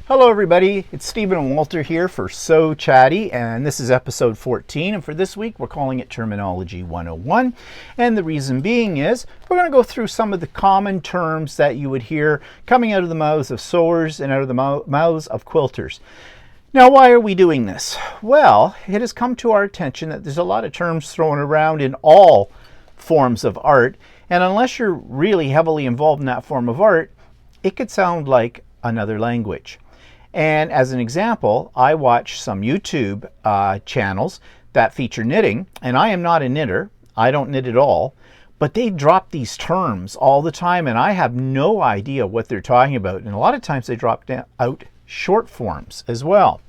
Hello everybody, it's Stephen and Walter here for So Chatty, and this is episode 14, and for this week we're calling it Terminology 101, and the reason being is we're going to go through some of the common terms that you would hear coming out of the mouths of sewers and out of the mouths of quilters. Now, why are we doing this? Well, it has come to our attention that there's a lot of terms thrown around in all forms of art, and unless you're really heavily involved in that form of art, it could sound like another language. And as an example, I watch some YouTube channels that feature knitting, and I am not a knitter. I don't knit at all, but they drop these terms all the time, and I have no idea what they're talking about. And a lot of times they drop out short forms as well.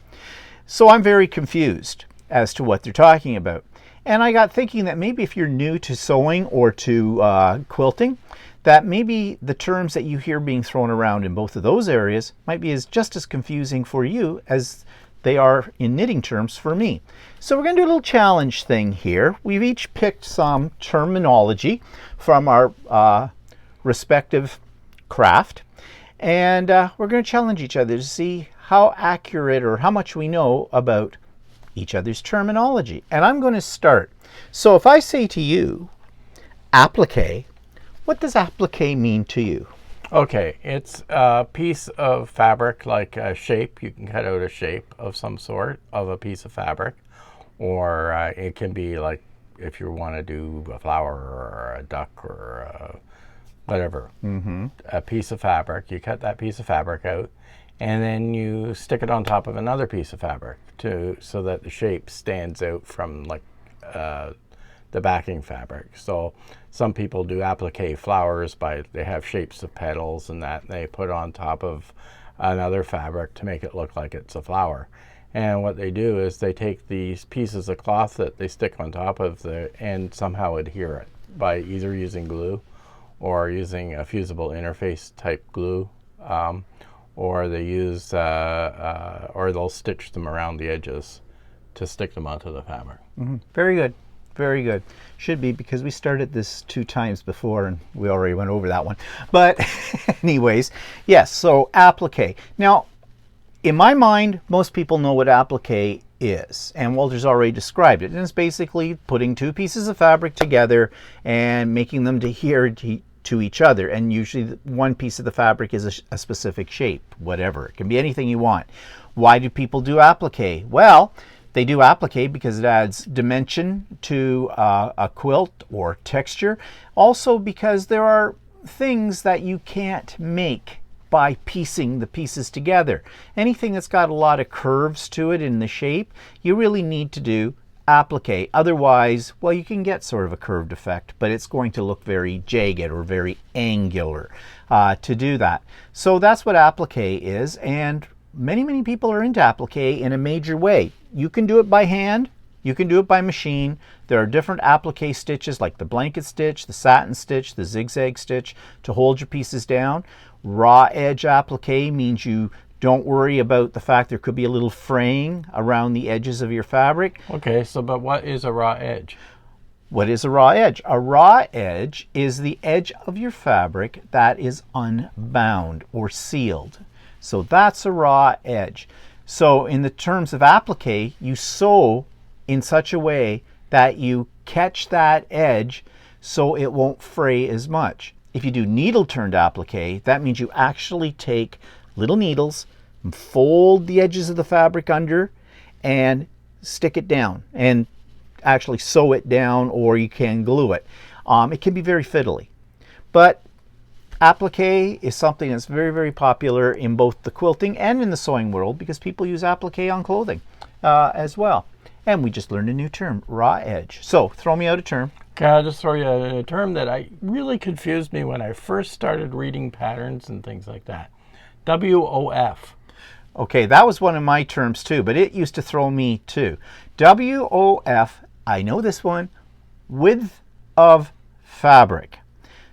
So I'm very confused as to what they're talking about. And I got thinking that maybe if you're new to sewing or to quilting, that maybe the terms that you hear being thrown around in both of those areas might be just as confusing for you as they are in knitting terms for me. So we're going to do a little challenge thing here. We've each picked some terminology from our respective craft, and we're going to challenge each other to see how accurate or how much we know about each other's terminology. And I'm going to start. So if I say to you, applique, what does applique mean to you? Okay, it's a piece of fabric, like a shape. You can cut out a shape of some sort of a piece of fabric, or it can be like if you want to do a flower or a duck or whatever. A piece of fabric. You cut that piece of fabric out, and then you stick it on top of another piece of fabric so that the shape stands out from like the backing fabric. So some people do applique flowers they have shapes of petals and that they put on top of another fabric to make it look like it's a flower. And what they do is they take these pieces of cloth that they stick on top of and somehow adhere it by either using glue or using a fusible interface type glue, or they use or they'll stitch them around the edges to stick them onto the fabric. Very good. Very good. Should be, because we started this 2 times before and we already went over that one. But anyways, yes, so applique. Now, in my mind, most people know what applique is, and Walter's already described it. And it's basically putting 2 pieces of fabric together and making them adhere to each other. And usually one piece of the fabric is a specific shape, whatever. It can be anything you want. Why do people do applique? Well, they do applique because it adds dimension to a quilt or texture. Also because there are things that you can't make by piecing the pieces together. Anything that's got a lot of curves to it in the shape, you really need to do applique. Otherwise, well, you can get sort of a curved effect, but it's going to look very jagged or very angular to do that. So that's what applique is, and many people are into applique in a major way. You can do it by hand, you can do it by machine. There are different applique stitches like the blanket stitch, the satin stitch, the zigzag stitch to hold your pieces down. Raw edge applique means you don't worry about the fact there could be a little fraying around the edges of your fabric. Okay, so but what is a raw edge? What is a raw edge? A raw edge is the edge of your fabric that is unbound or sealed. So that's a raw edge. So in the terms of applique, you sew in such a way that you catch that edge so it won't fray as much. If you do needle turned applique, that means you actually take little needles and fold the edges of the fabric under and stick it down and actually sew it down, or you can glue it. It can be very fiddly. But applique is something that's very popular in both the quilting and in the sewing world because people use applique on clothing as well. And we just learned a new term, raw edge. So throw me out a term. Okay, I'll just throw you a term that really confused me when I first started reading patterns and things like that. WOF. Okay, that was one of my terms too, but it used to throw me too. WOF, I know this one, width of fabric.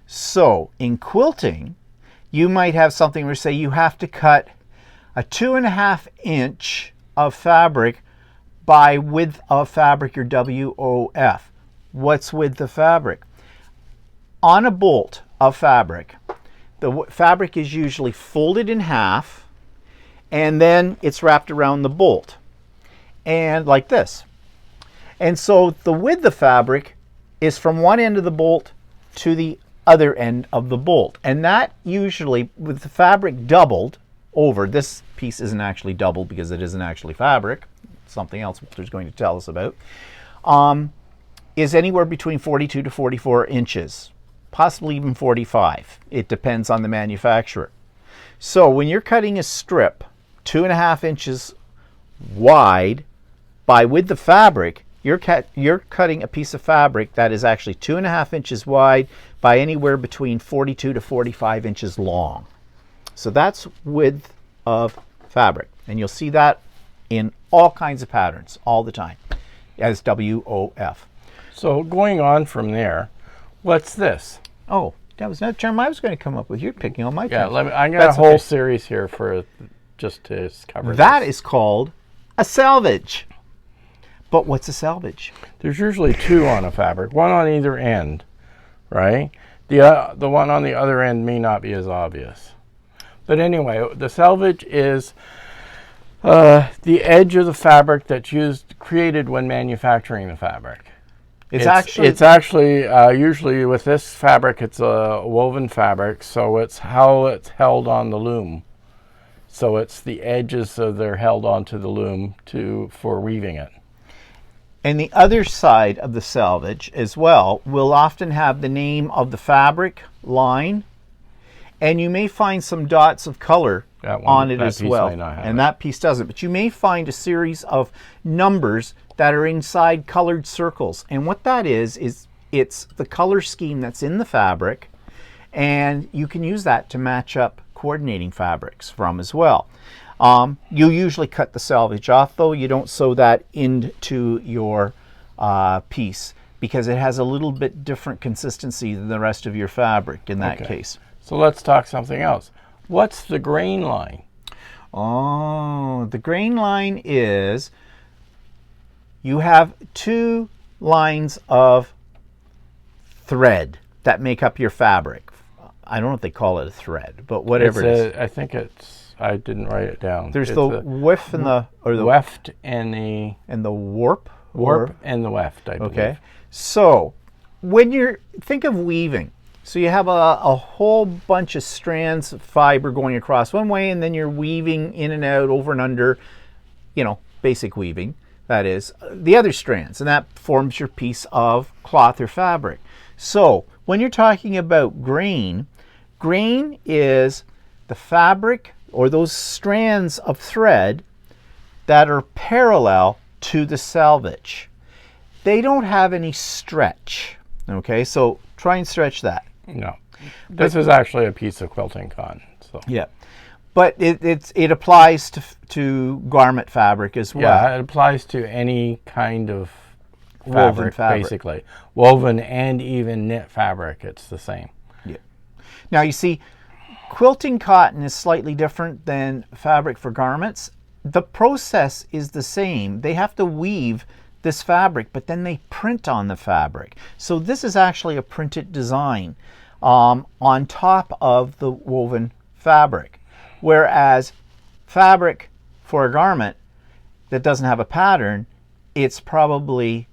So in quilting, you might have something where, say, you have to cut a 2.5 inch of fabric by width of fabric, your WOF. What's width of fabric? On a bolt of fabric, the fabric is usually folded in half and then it's wrapped around the bolt, and like this. And so the width of fabric is from one end of the bolt to the other end of the bolt. And that usually, with the fabric doubled over, this piece isn't actually doubled because it isn't actually fabric, something else Walter's going to tell us about, is anywhere between 42 to 44 inches, possibly even 45. It depends on the manufacturer. So when you're cutting a strip 2.5 inches wide by width of fabric, you're cutting a piece of fabric that is actually 2.5 inches wide by anywhere between 42 to 45 inches long. So that's width of fabric. And you'll see that in all kinds of patterns all the time as WOF. So going on from there, what's this? Oh, that was another term I was going to come up with. You're picking on my terms. Yeah, I got a whole series here for just to cover that. this. Is called a salvage. But what's a salvage? There's usually two on a fabric, one on either end, right? The one on the other end may not be as obvious. But anyway, the salvage is the edge of the fabric that's created when manufacturing the fabric. It's actually usually with this fabric, it's a woven fabric, so it's how it's held on the loom. So it's the edges, so they're held onto the loom for weaving it. And the other side of the salvage as well will often have the name of the fabric line, and you may find some dots of color on it as well. And that piece doesn't, but you may find a series of numbers that are inside colored circles. And what that is it's the color scheme that's in the fabric, and you can use that to match up coordinating fabrics from as well. You usually cut the salvage off, though. You don't sew that into your piece because it has a little bit different consistency than the rest of your fabric in that case. So let's talk something else. What's the grain line? Oh, the grain line is you have two lines of thread that make up your fabric. I don't know if they call it a thread, but whatever it is. I think I didn't write it down. There's the weft and the weft and the warp. Warp and the weft, I believe. Okay. So when think of weaving. So you have a whole bunch of strands of fiber going across one way, and then you're weaving in and out, over and under, basic weaving, that is, the other strands, and that forms your piece of cloth or fabric. So when you're talking about grain is the fabric or those strands of thread that are parallel to the salvage. They don't have any stretch. Okay, so try and stretch that. No, this is actually a piece of quilting cotton. So yeah, but it applies to garment fabric as well. Yeah, it applies to any kind of fabric, basically woven and even knit fabric. It's the same. Yeah. Now you see, quilting cotton is slightly different than fabric for garments. The process is the same. They have to weave this fabric, but then they print on the fabric. So this is actually a printed design on top of the woven fabric. Whereas fabric for a garment that doesn't have a pattern, it's probably,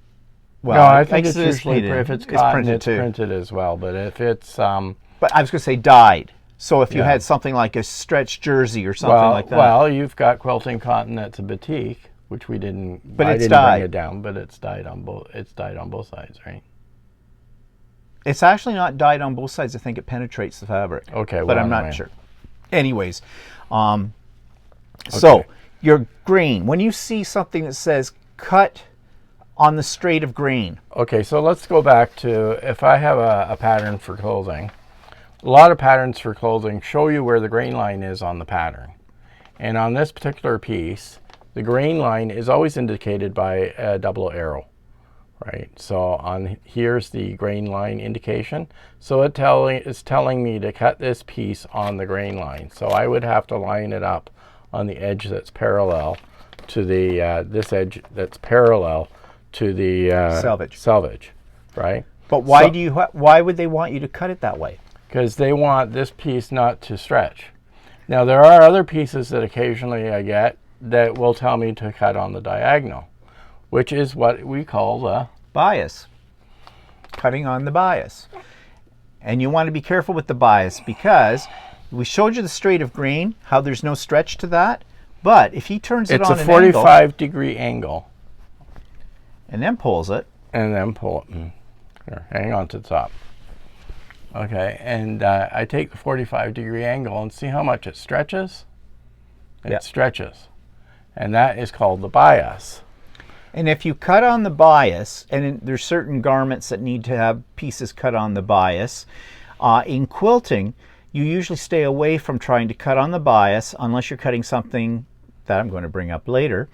well, no, I think it's usually, if it's cotton, it's printed as well. But if it's but I was going to say dyed. So if you had something like a stretched jersey or something like that. Well, you've got quilting cotton that's a batik, which we didn't. But I it's didn't dyed. Bring it down, but it's dyed on both. It's dyed on both sides, right? It's actually not dyed on both sides. I think it penetrates the fabric. Okay, well, but I'm not sure. Anyways, so your grain. When you see something that says cut on the straight of grain. Okay, so let's go back to if I have a pattern for clothing. A lot of patterns for clothing show you where the grain line is on the pattern. And on this particular piece, the grain line is always indicated by a double arrow, right? So here's the grain line indication. So it's telling me to cut this piece on the grain line. So I would have to line it up on the edge that's parallel to the, this edge that's parallel to the salvage, right? But why would they want you to cut it that way? Because they want this piece not to stretch. Now, there are other pieces that occasionally I get that will tell me to cut on the diagonal, which is what we call the bias. Cutting on the bias. And you want to be careful with the bias because we showed you the straight of grain, how there's no stretch to that. But if he turns it on an angle... It's a 45-degree angle. And then pulls it. And then pull it. Here, hang on to the top. Okay, and I take the 45-degree angle and see how much it stretches? It stretches. And that is called the bias. And if you cut on the bias, and there's certain garments that need to have pieces cut on the bias, in quilting, you usually stay away from trying to cut on the bias unless you're cutting something that I'm going to bring up later.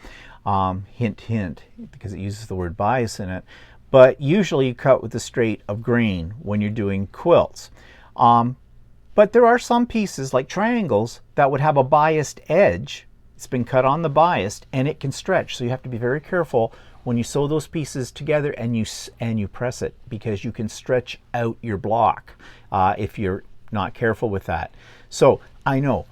Hint, hint, because it uses the word bias in it. But usually you cut with the straight of grain when you're doing quilts. But there are some pieces, like triangles, that would have a biased edge. It's been cut on the biased, and it can stretch. So you have to be very careful when you sew those pieces together and you press it, because you can stretch out your block if you're not careful with that. So I know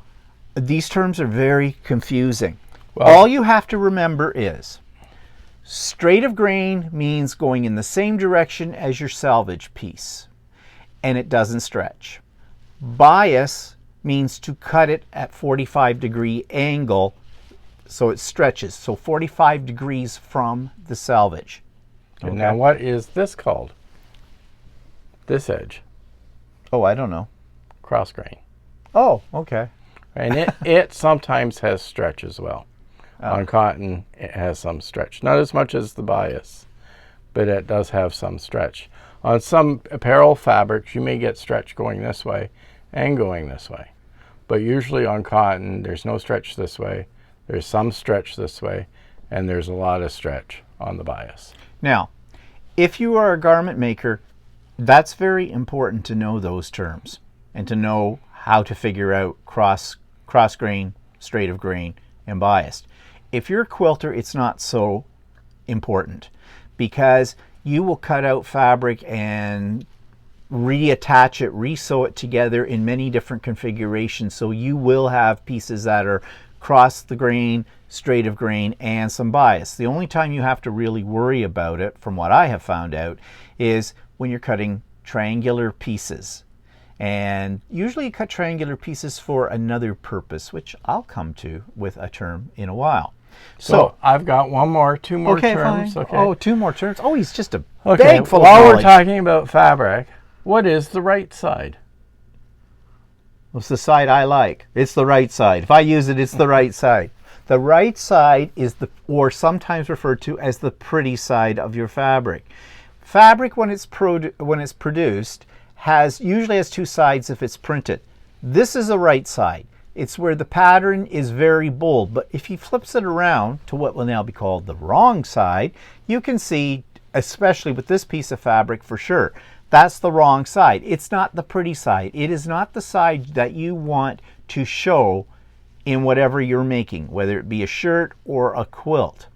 these terms are very confusing. Well, all you have to remember is straight of grain means going in the same direction as your salvage piece, and it doesn't stretch. Bias means to cut it at 45-degree angle so it stretches, so 45 degrees from the salvage. Okay. Now what is this called? This edge? Oh, I don't know. Cross grain. Oh, okay. And it sometimes has stretch as well. On cotton, it has some stretch. Not as much as the bias, but it does have some stretch. On some apparel fabrics, you may get stretch going this way and going this way. But usually on cotton, there's no stretch this way, there's some stretch this way, and there's a lot of stretch on the bias. Now, if you are a garment maker, that's very important to know those terms and to know how to figure out cross grain, straight of grain, and biased. If you're a quilter, it's not so important because you will cut out fabric and reattach it, re-sew it together in many different configurations. So you will have pieces that are cross the grain, straight of grain, and some bias. The only time you have to really worry about it, from what I have found out, is when you're cutting triangular pieces. And usually you cut triangular pieces for another purpose, which I'll come to with a term in a while. So I've got two more terms. Fine. Okay. Oh, two more terms. Oh, he's just a bag full of knowledge. While we're talking about fabric, what is the right side? What's the side I like? It's the right side. If I use it, it's the right side. The right side is or sometimes referred to as the pretty side of your fabric. Fabric, when it's produced, usually has two sides if it's printed. This is the right side. It's where the pattern is very bold, but if he flips it around to what will now be called the wrong side, you can see, especially with this piece of fabric for sure, that's the wrong side. It's not the pretty side. It is not the side that you want to show in whatever you're making, whether it be a shirt or a quilt.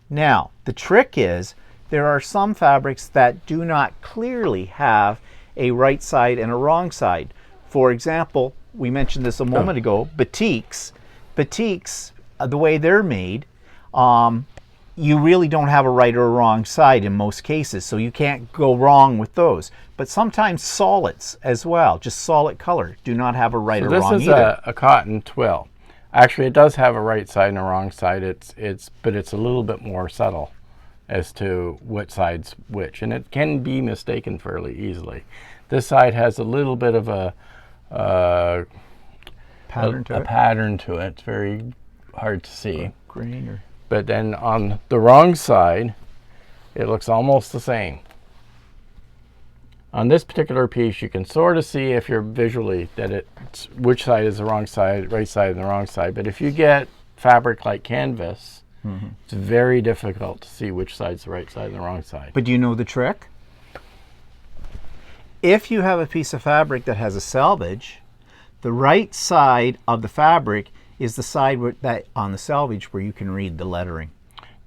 Now, the trick is there are some fabrics that do not clearly have a right side and a wrong side. For example, we mentioned this a moment ago, batiks. Batiks, the way they're made, you really don't have a right or a wrong side in most cases, so you can't go wrong with those. But sometimes solids as well, just solid color, do not have a right or wrong either. This is a cotton twill. Actually, it does have a right side and a wrong side, but it's a little bit more subtle as to what side's which, and it can be mistaken fairly easily. This side has a little bit of a pattern to it. It's very hard to see. Green or... But then on the wrong side, it looks almost the same. On this particular piece, you can sort of see if you're visually which side is the wrong side, right side and the wrong side. But if you get fabric like canvas, it's very difficult to see which side's the right side and the wrong side. But do you know the trick? If you have a piece of fabric that has a salvage, the right side of the fabric is the side on the salvage where you can read the lettering.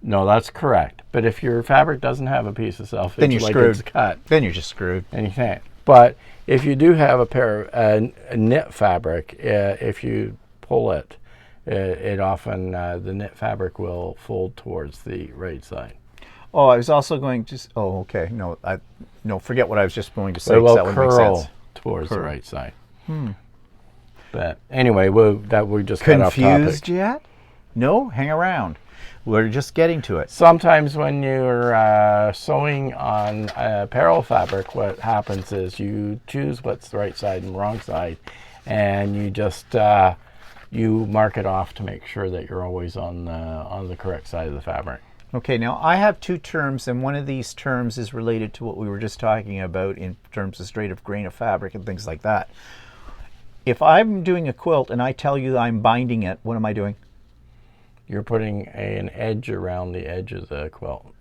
No, that's correct. But if your fabric doesn't have a piece of salvage, then you're screwed. It's cut, then you're just screwed. And you can't. But if you do have a pair of knit fabric, if you pull it, it often, the knit fabric will fold towards the right side. Oh, I was also going to. Oh, okay. No, forget what I was just going to say. It will that would make curl sense. towards the right side. But anyway, we just got off topic. Confused yet? No, hang around. We're just getting to it. Sometimes when you're sewing on apparel fabric, what happens is you choose what's the right side and wrong side, and you just you mark it off to make sure that you're always on the correct side of the fabric. Okay, now I have two terms, and one of these terms is related to what we were just talking about in terms of straight of grain of fabric and things like that. If I'm doing a quilt and I tell you I'm binding it, what am I doing? You're putting an edge around the edge of the quilt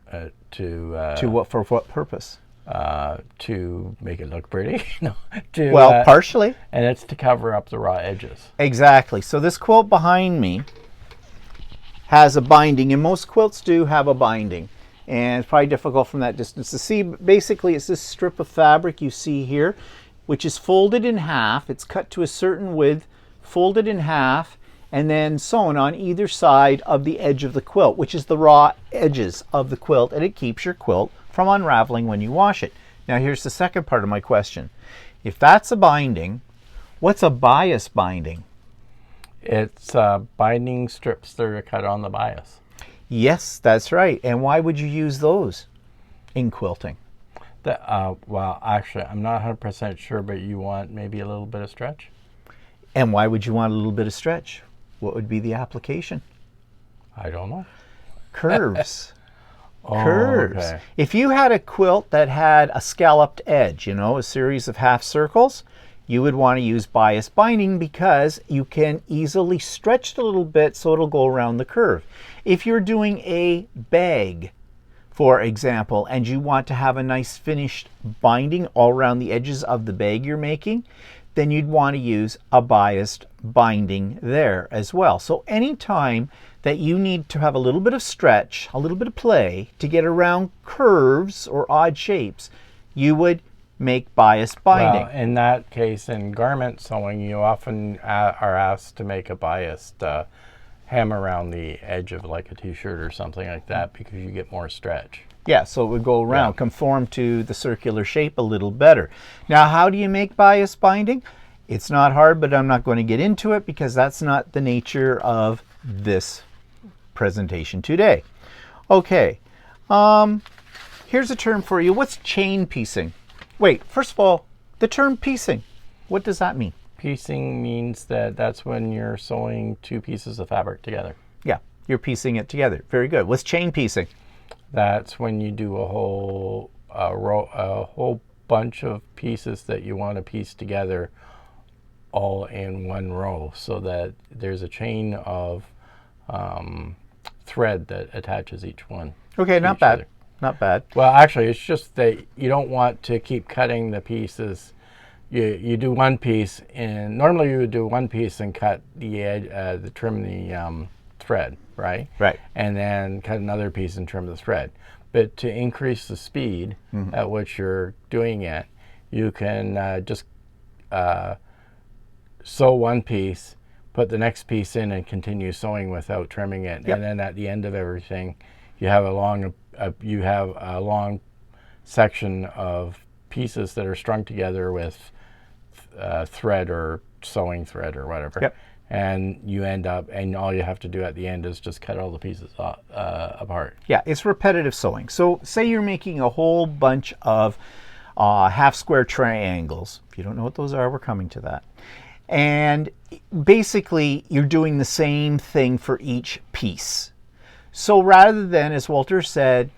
to what, for what purpose? To make it look pretty. Partially. And it's to cover up the raw edges. Exactly. So this quilt behind me has a binding, and most quilts do have a binding. And it's probably difficult from that distance to see. But basically, it's this strip of fabric you see here, which is folded in half. It's cut to a certain width, folded in half, and then sewn on either side of the edge of the quilt, which is the raw edges of the quilt, and it keeps your quilt from unraveling when you wash it. Now here's the second part of my question. If that's a binding, what's a bias binding? It's binding strips that are cut on the bias. Yes, that's right. And why would you use those in quilting? Well, actually, I'm not 100% sure, but you want maybe a little bit of stretch? And why would you want a little bit of stretch? What would be the application? I don't know. Curves. Curves. Okay. If you had a quilt that had a scalloped edge, a series of half circles, you would want to use bias binding because you can easily stretch it a little bit so it'll go around the curve. If you're doing a bag, for example, and you want to have a nice finished binding all around the edges of the bag you're making, then you'd want to use a biased binding there as well. So anytime that you need to have a little bit of stretch, a little bit of play to get around curves or odd shapes, you would make bias binding. Well, in that case, in garment sewing, you often are asked to make a biased hem around the edge of like a t-shirt or something like that because you get more stretch. Yeah, so it would go around, conform to the circular shape a little better. Now, how do you make bias binding? It's not hard, but I'm not going to get into it because that's not the nature of this presentation today. Okay, here's a term for you. What's chain piecing? Wait, first of all, the term piecing, what does that mean? Piecing means that's when you're sewing two pieces of fabric together. Yeah, you're piecing it together. Very good. What's chain piecing? That's when you do a whole bunch of pieces that you want to piece together all in one row so that there's a chain of thread that attaches each one. Okay, not bad. Other. Not bad. Well, actually, it's just that you don't want to keep cutting the pieces. You do one piece, and normally you would do one piece and cut the edge, trim the thread, right? Right. And then cut another piece and trim the thread. But to increase the speed at which you're doing it, you can just sew one piece, put the next piece in, and continue sewing without trimming it. Yep. And then at the end of everything, you have a long section of pieces that are strung together with thread or sewing thread or whatever. Yep. And you end up, and all you have to do at the end is just cut all the pieces apart. Yeah, it's repetitive sewing. So say you're making a whole bunch of half square triangles. If you don't know what those are, we're coming to that. And basically, you're doing the same thing for each piece. So rather than, as Walter said,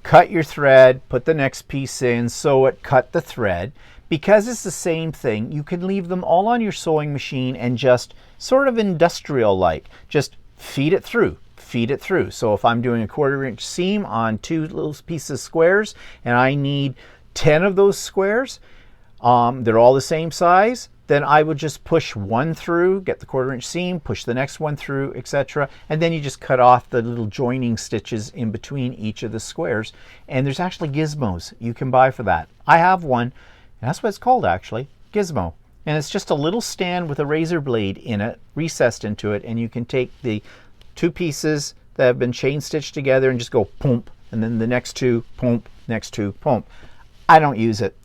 cut your thread, put the next piece in, sew it, cut the thread, because it's the same thing, you can leave them all on your sewing machine and just sort of industrial-like, just feed it through. Feed it through. So if I'm doing a 1/4 inch seam on 2 little pieces of squares and I need 10 of those squares, they're all the same size, then I would just push one through, get the 1/4 inch seam, push the next one through, etc. And then you just cut off the little joining stitches in between each of the squares. And there's actually gizmos you can buy for that. I have one, and that's what it's called actually, gizmo. And it's just a little stand with a razor blade in it, recessed into it, and you can take the two pieces that have been chain stitched together and just go pump, and then the next two pump, next two pump. I don't use it.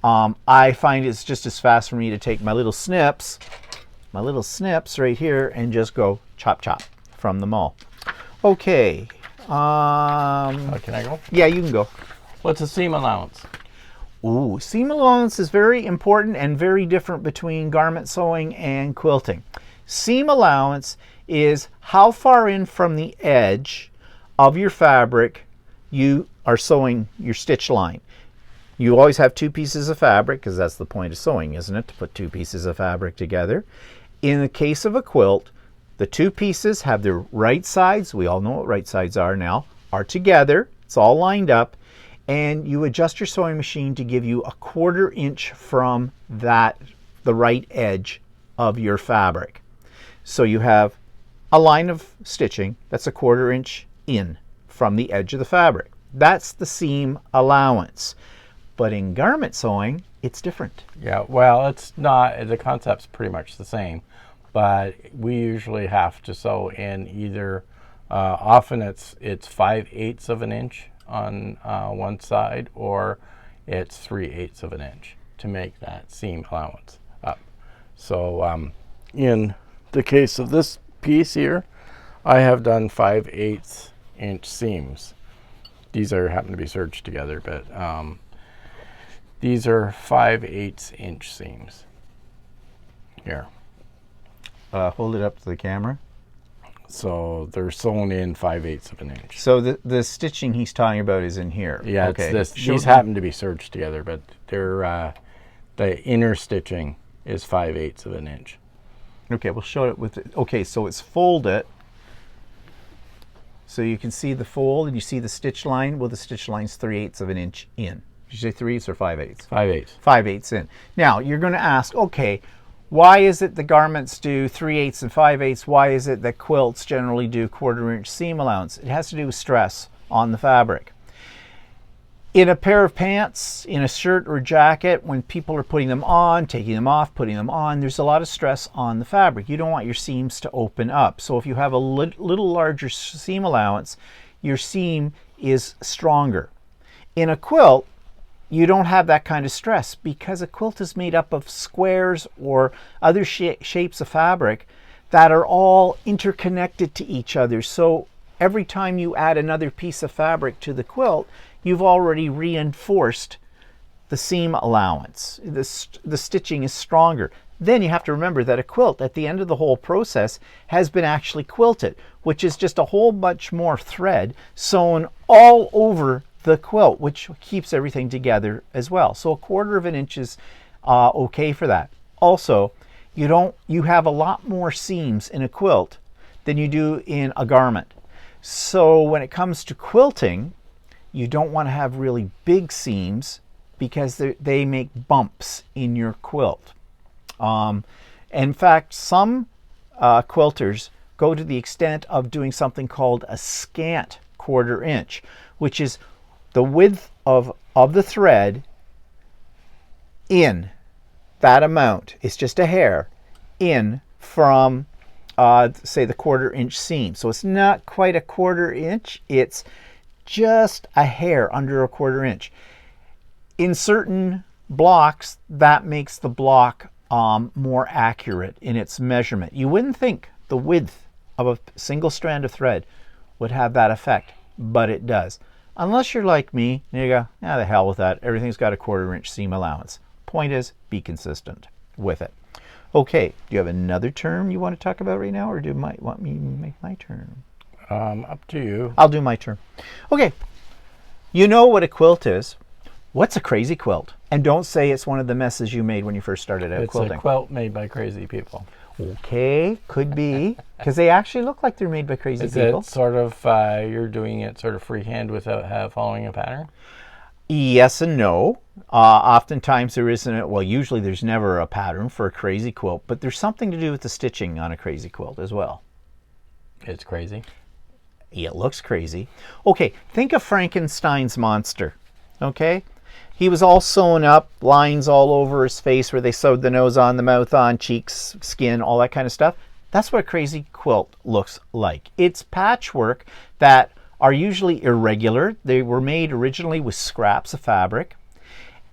I find it's just as fast for me to take my little snips right here and just go chop chop from them all. Okay. Can I go? Yeah, you can go. What's a seam allowance? Ooh, seam allowance is very important and very different between garment sewing and quilting. Seam allowance is how far in from the edge of your fabric you are sewing your stitch line. You always have two pieces of fabric, because that's the point of sewing, isn't it? To put two pieces of fabric together. In the case of a quilt, the two pieces have their right sides, we all know what right sides are now, are together. It's all lined up. And you adjust your sewing machine to give you a 1/4 inch from the right edge of your fabric. So you have a line of stitching that's a 1/4 inch in from the edge of the fabric. That's the seam allowance. But in garment sewing, it's different. Yeah, well, it's not, the concept's pretty much the same, but we usually have to sew in either, often it's 5/8 of an inch on one side, or it's 3/8 of an inch to make that seam allowance up. So in the case of this piece here, I have done 5/8 inch seams. These happen to be serged together, but these are 5/8 inch seams. Here. Hold it up to the camera. So they're sewn in 5/8 of an inch. So the stitching he's talking about is in here. Yeah, okay. It's this. These happen to be serged together, but they're the inner stitching is 5/8 of an inch. Okay, we'll show it with okay, so it's folded. So you can see the fold and you see the stitch line. Well, the stitch line's 3/8 of an inch in. Did you say 3/8 or 5/8? 5/8. 5/8 in. Now you're going to ask, okay, why is it the garments do 3/8 and 5/8? Why is it that quilts generally do 1/4 inch seam allowance? It has to do with stress on the fabric. In a pair of pants, in a shirt or jacket, when people are putting them on, taking them off, putting them on, there's a lot of stress on the fabric. You don't want your seams to open up. So if you have a little larger seam allowance, your seam is stronger. In a quilt, you don't have that kind of stress because a quilt is made up of squares or other shapes of fabric that are all interconnected to each other. So every time you add another piece of fabric to the quilt, you've already reinforced the seam allowance. The stitching is stronger. Then you have to remember that a quilt at the end of the whole process has been actually quilted, which is just a whole bunch more thread sewn all over the quilt, which keeps everything together as well. So a 1/4 of an inch is okay for that. Also, you have a lot more seams in a quilt than you do in a garment. So when it comes to quilting, you don't want to have really big seams because they make bumps in your quilt. In fact, some quilters go to the extent of doing something called a scant 1/4 inch, which is the width of the thread in that amount. It's just a hair in from say the 1/4 inch seam. So it's not quite a 1/4 inch, it's just a hair under a 1/4 inch. In certain blocks, that makes the block more accurate in its measurement. You wouldn't think the width of a single strand of thread would have that effect, but it does. Unless you're like me, and you go, ah, the hell with that. Everything's got a 1/4 inch seam allowance. Point is, be consistent with it. Okay, do you have another term you want to talk about right now, or do you want me to make my turn? Up to you. I'll do my turn. Okay, you know what a quilt is. What's a crazy quilt? And don't say it's one of the messes you made when you first started out quilting. It's a quilt made by crazy people. Okay, could be, because they actually look like they're made by crazy people. Is it sort of, you're doing it sort of freehand without following a pattern? Yes and no. Oftentimes there isn't, well, usually there's never a pattern for a crazy quilt, but there's something to do with the stitching on a crazy quilt as well. It's crazy. It looks crazy. Okay, think of Frankenstein's monster, okay? He was all sewn up, lines all over his face where they sewed the nose on, the mouth on, cheeks, skin, all that kind of stuff. That's what a crazy quilt looks like. It's patchwork that are usually irregular. They were made originally with scraps of fabric.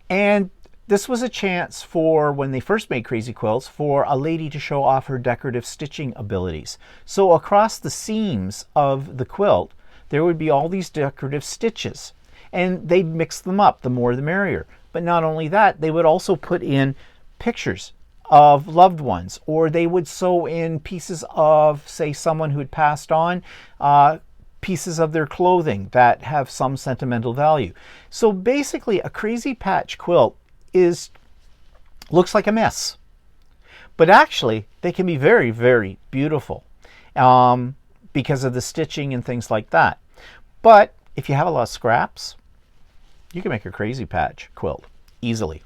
And this was a chance for, when they first made crazy quilts, for a lady to show off her decorative stitching abilities. So across the seams of the quilt, there would be all these decorative stitches. And they'd mix them up, the more the merrier. But not only that, they would also put in pictures of loved ones, or they would sew in pieces of, say, someone who had passed on, pieces of their clothing that have some sentimental value. So basically, a crazy patch quilt looks like a mess. But actually, they can be very, very beautiful because of the stitching and things like that. But if you have a lot of scraps, you can make a crazy patch quilt easily.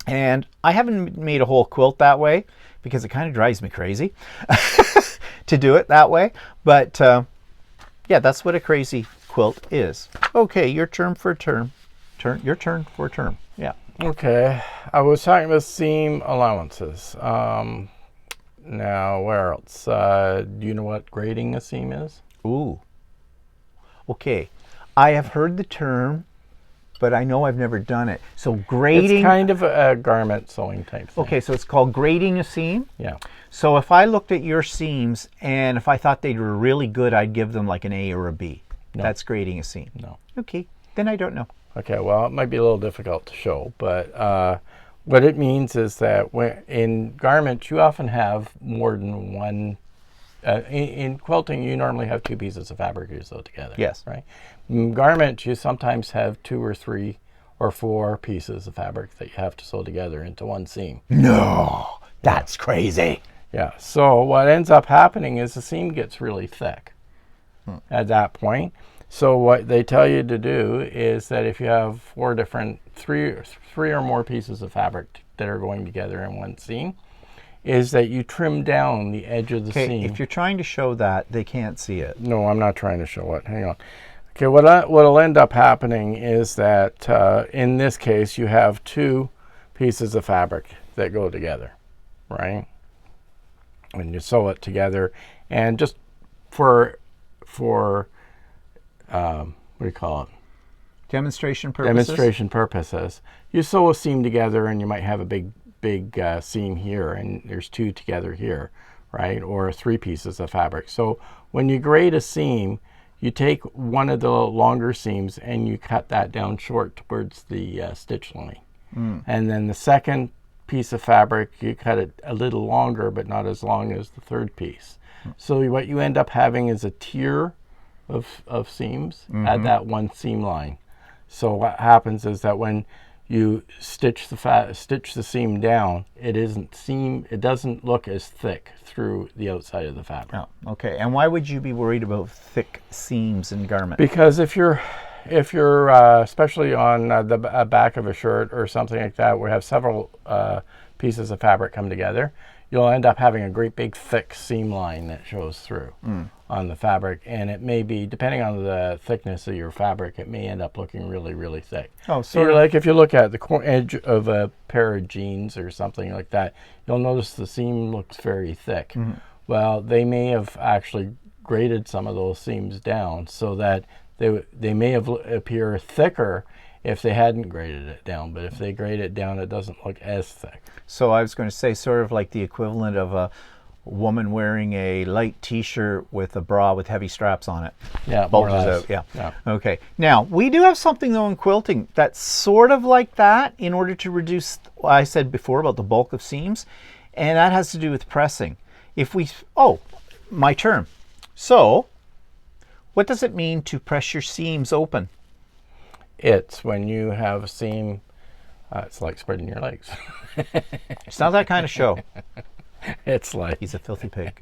And I haven't made a whole quilt that way because it kind of drives me crazy to do it that way. But yeah, that's what a crazy quilt is. Okay, your turn for a term. Your turn for a term. Yeah. Okay, I was talking about seam allowances. Now, where else? Do you know what grading a seam is? Ooh. Okay, I have heard the term, but I know I've never done it. So grading... It's kind of a garment sewing type thing. Okay, so it's called grading a seam? Yeah. So if I looked at your seams and if I thought they were really good, I'd give them like an A or a B. No. That's grading a seam. No. Okay, then I don't know. Okay, well, it might be a little difficult to show, but what it means is that in garments, you often have more than one. In quilting, you normally have two pieces of fabric you sew together. Yes. Right? In garments, you sometimes have 2 or 3 or 4 pieces of fabric that you have to sew together into one seam. No, that's crazy. Yeah, so what ends up happening is the seam gets really thick at that point. So what they tell you to do is that if you have 3 or more pieces of fabric that are going together in one seam, is that you trim down the edge of the seam. If you're trying to show that, they can't see it. No, I'm not trying to show it. Hang on. Okay, what'll end up happening is that in this case, you have 2 pieces of fabric that go together, right? And you sew it together, and just for what do you call it? Demonstration purposes? Demonstration purposes. You sew a seam together and you might have a big seam here and there's 2 together here, right? Or 3 pieces of fabric. So when you grade a seam, you take one of the longer seams and you cut that down short towards the stitch line. And then the second piece of fabric, you cut it a little longer, but not as long as the third piece. So what you end up having is a tier of seams at that one seam line. So what happens is that when you stitch the seam down, it doesn't look as thick through the outside of the fabric. Oh, okay. And why would you be worried about thick seams in garment? Because if you're especially on the back of a shirt or something like that, where you have several pieces of fabric come together, you'll end up having a great big thick seam line that shows through on the fabric, and it may be, depending on the thickness of your fabric, it may end up looking really, really thick. Oh, so like if you look at the edge of a pair of jeans or something like that, you'll notice the seam looks very thick. Well, they may have actually graded some of those seams down so that they may have appear thicker if they hadn't graded it down, but if they grade it down, it doesn't look as thick. So I was going to say sort of like the equivalent of a woman wearing a light t-shirt with a bra with heavy straps on it. Yeah, bulges out. Yeah. Okay. Now, we do have something though in quilting that's sort of like that in order to reduce what I said before about the bulk of seams, and that has to do with pressing. My term. So, what does it mean to press your seams open? It's when you have a seam, it's like spreading your legs. It's not that kind of show. It's like... He's a filthy pig.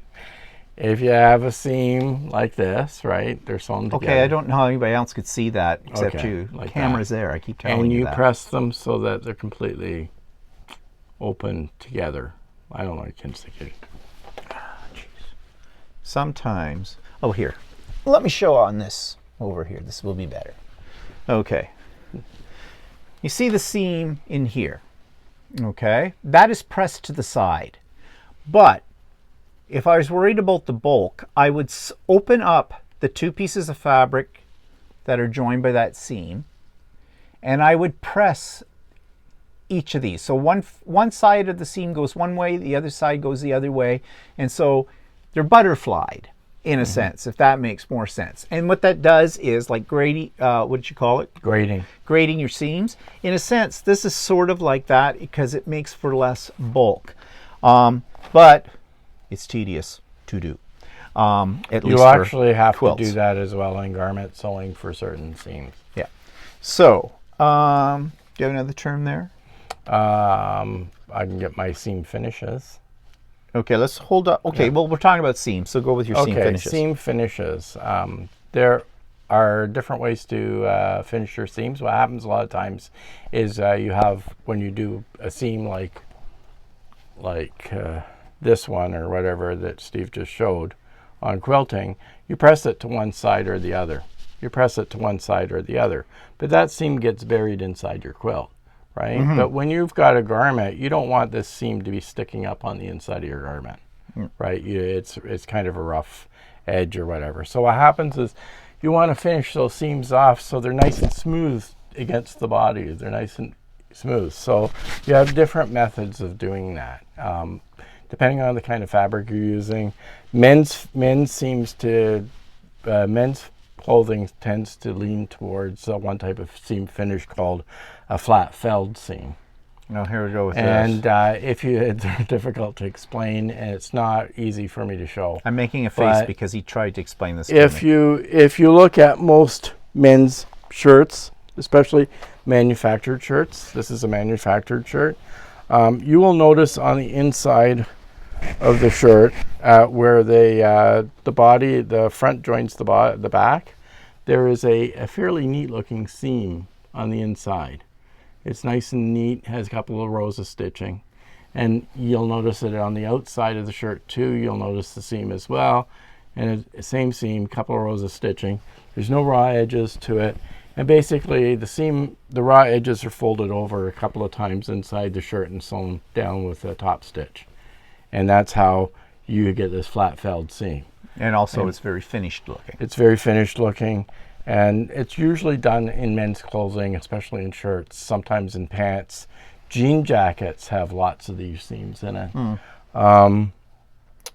If you have a seam like this, right, they're sewn together. Okay, I don't know how anybody else could see that except you. Like camera's that. there, I keep telling you that. And you press them so that they're completely open together. I don't know, I can't stick it. Sometimes... Oh, here. Let me show on this over here. This will be better. Okay. You see the seam in here, okay? That is pressed to the side. But if I was worried about the bulk, I would open up the two pieces of fabric that are joined by that seam, and I would press each of these. So one side of the seam goes one way, the other side goes the other way, and so they're butterflied in a sense, if that makes more sense. And what that does is like grading, what did you call it? Grading. Grading your seams. In a sense, this is sort of like that because it makes for less bulk. But it's tedious to do. At least you actually have quilts. to do that as well in garment sewing for certain seams. Yeah. So, do you have another term there? I can get my seam finishes. Okay, let's hold up. Okay, well, we're talking about seams, so go with your seam finishes. Okay, seam finishes. There are different ways to finish your seams. What happens a lot of times is you have, when you do a seam like this one or whatever that Steve just showed on quilting, you press it to one side or the other. You press it to one side or the other. But that seam gets buried inside your quilt. Right? But when you've got a garment, you don't want this seam to be sticking up on the inside of your garment, right? It's kind of a rough edge or whatever. So what happens is you want to finish those seams off so they're nice and smooth against the body. They're nice and smooth. So you have different methods of doing that. Depending on the kind of fabric you're using. Men's clothing tends to lean towards one type of seam finish called a flat felled seam. Now here we go with this. And it's difficult to explain, and it's not easy for me to show. I'm making a face because he tried to explain this to me. If you look at most men's shirts, especially manufactured shirts, this is a manufactured shirt, you will notice on the inside of the shirt where the front joins the back, there is a fairly neat looking seam on the inside. It's nice and neat, has a couple of rows of stitching, and you'll notice it on the outside of the shirt too. You'll notice the seam as well, and same seam, couple of rows of stitching. There's no raw edges to it, and basically the raw edges are folded over a couple of times inside the shirt and sewn down with a top stitch. And that's how you get this flat felled seam. And also it's very finished looking. It's very finished looking. And it's usually done in men's clothing, especially in shirts, sometimes in pants. Jean jackets have lots of these seams in it. And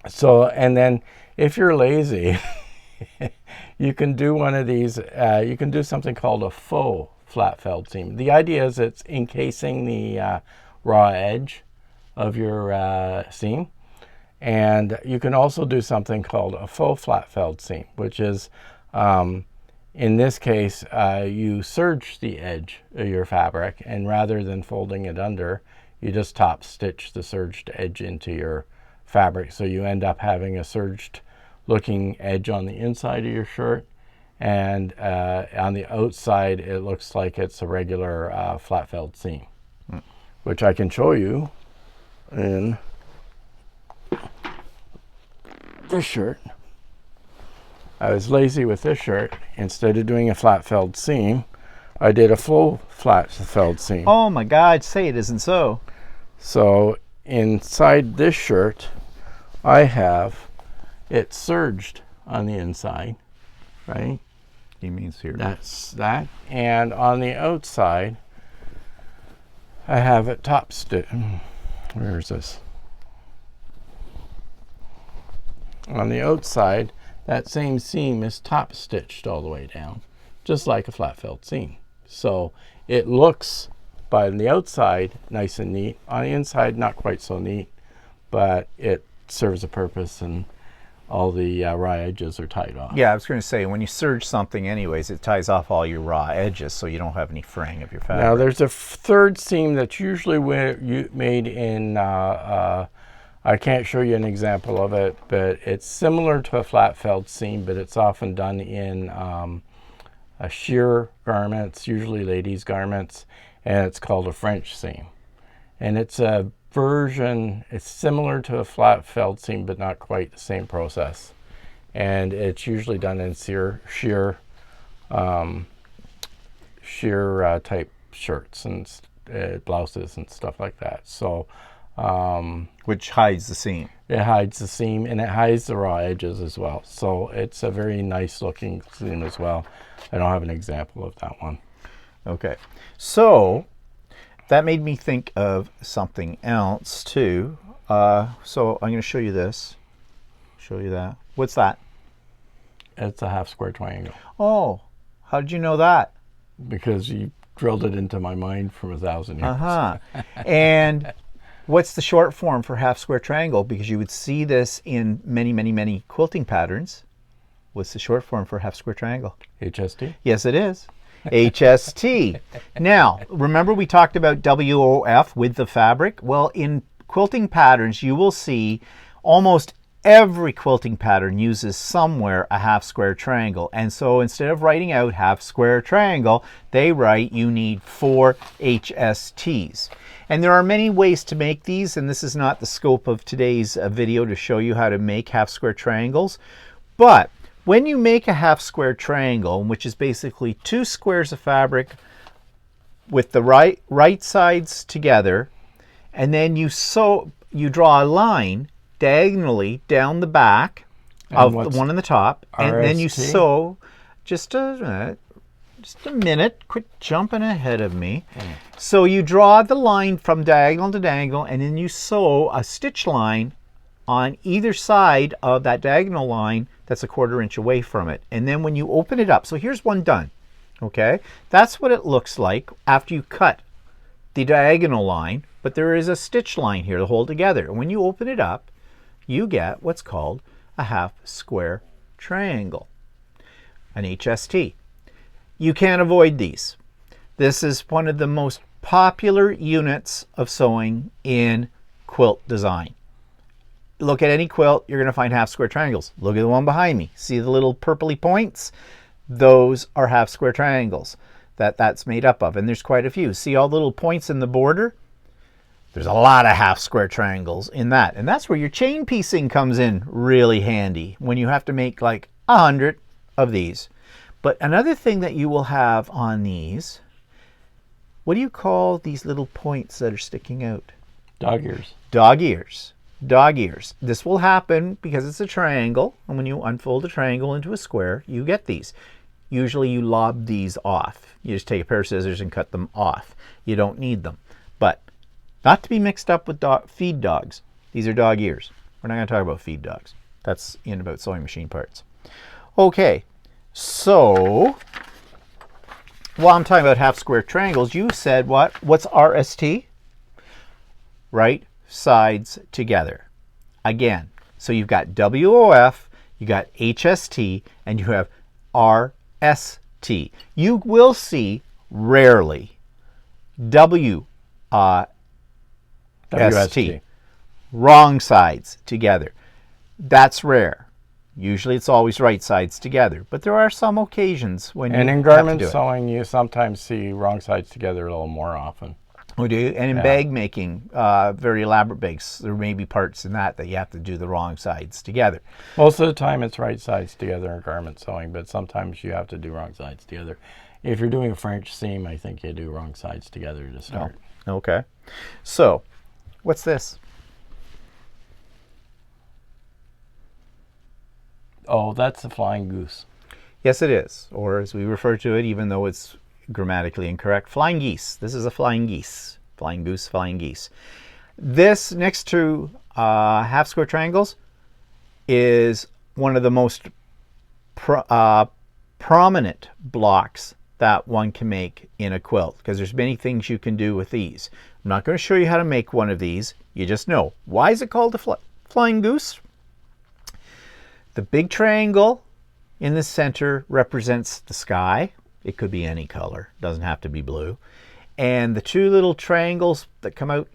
then if you're lazy, you can do one of these, you can do something called a faux flat felled seam. The idea is it's encasing the raw edge of your seam. And you can also do something called a faux flat felled seam, which is, in this case, you serge the edge of your fabric, and rather than folding it under, you just top stitch the serged edge into your fabric. So you end up having a serged looking edge on the inside of your shirt, and on the outside it looks like it's a regular flat felled seam, which I can show you in this shirt. I was lazy with this shirt. Instead of doing a flat felled seam, I did a faux flat felled seam. Oh my God, say it isn't so. So inside this shirt, I have it serged on the inside, right? He means here. That's that. And on the outside, I have it top stitched. Where is this? On the outside, that same seam is top stitched all the way down, just like a flat felled seam. So it looks, by the outside, nice and neat. On the inside, not quite so neat, but it serves a purpose, and all the raw edges are tied off. Yeah, I was going to say, when you serge something anyways, it ties off all your raw edges, so you don't have any fraying of your fabric. Now there's a third seam that's usually made in, I can't show you an example of it, but it's similar to a flat felled seam, but it's often done in sheer garments, usually ladies' garments, and it's called a French seam. And it's a version, it's similar to a flat felled seam, but not quite the same process. And it's usually done in sheer type shirts and blouses and stuff like that. So which hides the seam. it hides the seam and it hides the raw edges as well. So it's a very nice looking seam as well. I don't have an example of that one. Okay, so that made me think of something else too. So I'm going to show you this. Show you that. What's that? It's a half square triangle. Oh, how did you know that? Because you drilled it into my mind from 1,000 years. Uh-huh. And what's the short form for half square triangle? Because you would see this in many, many, many quilting patterns. What's the short form for half square triangle? HST? Yes, it is. HST. Now, remember we talked about WOF with the fabric? Well, in quilting patterns, you will see almost every quilting pattern uses somewhere a half square triangle. And so instead of writing out half square triangle, they write you need 4 HSTs. And there are many ways to make these, and this is not the scope of today's video to show you how to make half square triangles. But when you make a half square triangle, which is basically 2 squares of fabric with the right sides together, and then you draw a line diagonally down the back of the one on the top, and then you sew just a minute. Quit jumping ahead of me. So you draw the line from diagonal to diagonal, and then you sew a stitch line on either side of that diagonal line that's a 1/4 inch away from it. And then when you open it up, so here's one done. Okay, that's what it looks like after you cut the diagonal line, but there is a stitch line here to hold together. And when you open it up, you get what's called a half square triangle, an HST. You can't avoid these. This is one of the most popular units of sewing in quilt design. Look at any quilt, you're going to find half square triangles. Look at the one behind me. See the little purpley points? Those are half square triangles that's made up of, and there's quite a few. See all the little points in the border? There's a lot of half square triangles in that, and that's where your chain piecing comes in really handy when you have to make like 100 of these. But another thing that you will have on these, what do you call these little points that are sticking out? Dog ears. Dog ears. Dog ears. This will happen because it's a triangle, and when you unfold a triangle into a square, you get these. Usually you lob these off. You just take a pair of scissors and cut them off. You don't need them. But not to be mixed up with feed dogs. These are dog ears. We're not going to talk about feed dogs. That's in about sewing machine parts. Okay, so while I'm talking about half square triangles, you said what? What's RST? Right sides together. Again, so you've got WOF, you got HST, and you have RST. You will see rarely WST. Wrong sides together. That's rare. Usually it's always right sides together, but there are some occasions when you have to do it. And in garment sewing, you sometimes see wrong sides together a little more often. We do, and in bag making, very elaborate bags, there may be parts in that you have to do the wrong sides together. Most of the time it's right sides together in garment sewing, but sometimes you have to do wrong sides together. If you're doing a French seam, I think you do wrong sides together to start. Oh, okay. So, what's this? Oh, that's a flying goose. Yes, it is, or as we refer to it, even though it's grammatically incorrect, flying geese. This is a flying geese. Flying goose, flying geese. This, next to half square triangles, is one of the most prominent blocks that one can make in a quilt, because there's many things you can do with these. I'm not going to show you how to make one of these. You just know. Why is it called a flying goose? The big triangle in the center represents the sky. It could be any color, doesn't have to be blue. And the 2 little triangles that come out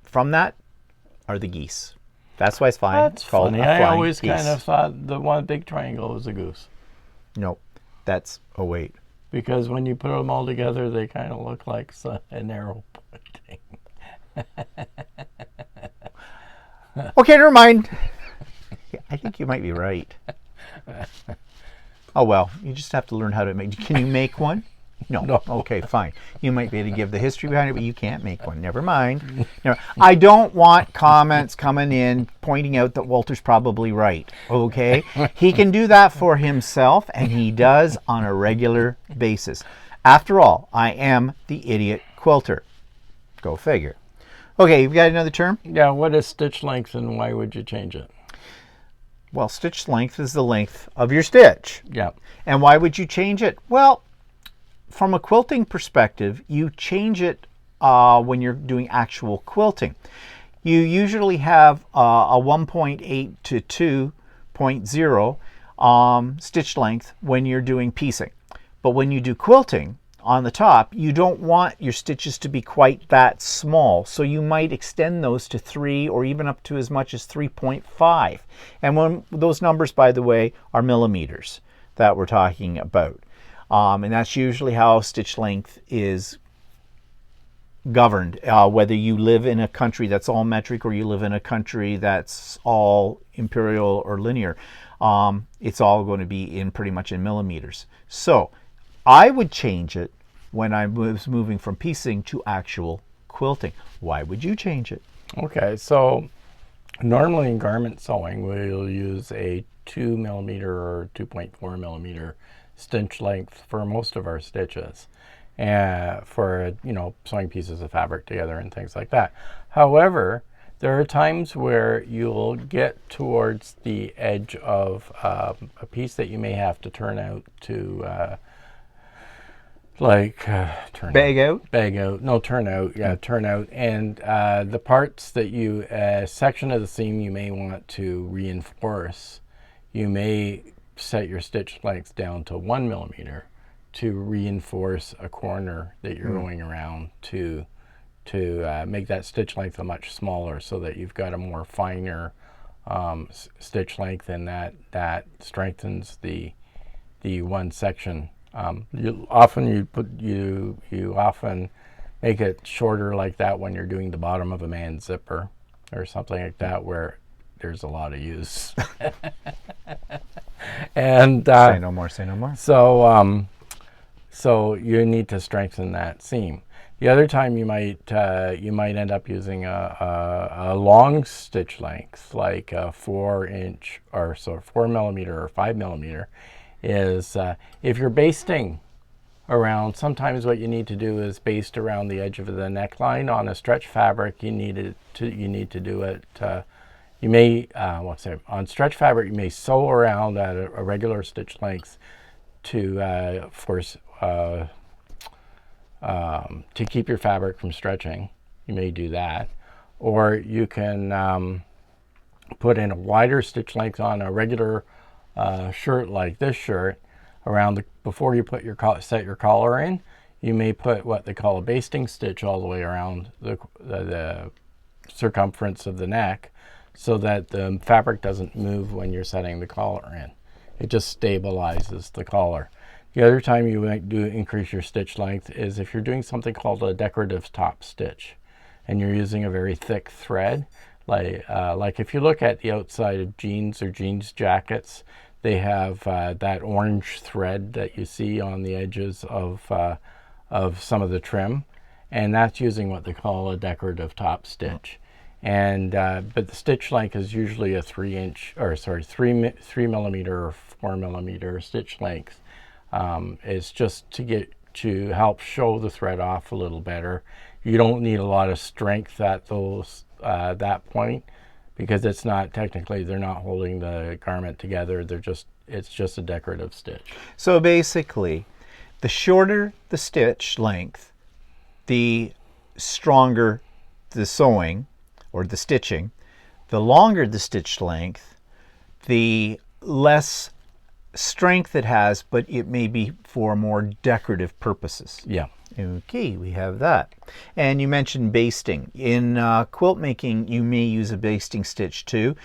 from that are the geese. That's why it's flying. That's called funny. a flying I always geese. kind of thought the one big triangle was a goose. No, that's, oh wait. Because when you put them all together, they kind of look like an arrow pointing. Okay, never mind. Yeah, I think you might be right. Oh well, you just have to learn how to make. Can you make one? No. No. Okay, fine. You might be able to give the history behind it, but you can't make one. Never mind. I don't want comments coming in pointing out that Walter's probably right. Okay? He can do that for himself, and he does on a regular basis. After all, I am the idiot quilter. Go figure. Okay, you've got another term? Yeah, what is stitch length and why would you change it? Well, stitch length is the length of your stitch. Yeah. And why would you change it? Well, from a quilting perspective, you change it when you're doing actual quilting. You usually have a 1.8 to 2.0 stitch length when you're doing piecing. But when you do quilting, on the top, you don't want your stitches to be quite that small, so you might extend those to 3 or even up to as much as 3.5. And when those numbers, by the way, are millimeters that we're talking about. And that's usually how stitch length is governed, whether you live in a country that's all metric or you live in a country that's all imperial or linear. It's all going to be in pretty much in millimeters. So I would change it when I was moving from piecing to actual quilting. Why would you change it? Okay, so normally in garment sewing, we'll use a 2 millimeter or 2.4 millimeter stitch length for most of our stitches, for sewing pieces of fabric together and things like that. However, there are times where you'll get towards the edge of a piece that you may have to turn out to Bag out, and the parts that you section of the seam you may want to reinforce, you may set your stitch length down to 1 millimeter to reinforce a corner that you're going around to make that stitch length a much smaller, so that you've got a more finer stitch length, and that strengthens the one section. You often make it shorter like that when you're doing the bottom of a man's zipper or something like that, where there's a lot of use. And say no more. So you need to strengthen that seam. The other time you might end up using a long stitch length, like a 4 millimeter or 5 millimeter, is if you're basting around, sometimes what you need to do is baste around the edge of the neckline. On a stretch fabric, you need to do it. You may on stretch fabric you may sew around at a regular stitch length to keep your fabric from stretching. You may do that, or you can put in a wider stitch length on a regular shirt like this shirt around before you put set your collar in. You may put what they call a basting stitch all the way around the circumference of the neck, so that the fabric doesn't move when you're setting the collar in. It just stabilizes the collar. The other time you might increase your stitch length is if you're doing something called a decorative top stitch, and you're using a very thick thread. Like if you look at the outside of jeans or jeans jackets, they have that orange thread that you see on the edges of some of the trim, and that's using what they call a decorative top stitch. And but the stitch length is usually a 3 millimeter or 4 millimeter stitch length. It's just to help show the thread off a little better. You don't need a lot of strength at that point, because it's not technically, they're not holding the garment together. It's just a decorative stitch. So basically, the shorter the stitch length, the stronger the sewing or the stitching. The longer the stitch length, the less strength it has, but it may be for more decorative purposes. Yeah. Okay, we have that. And you mentioned basting. In quilt making, you may use a basting stitch too.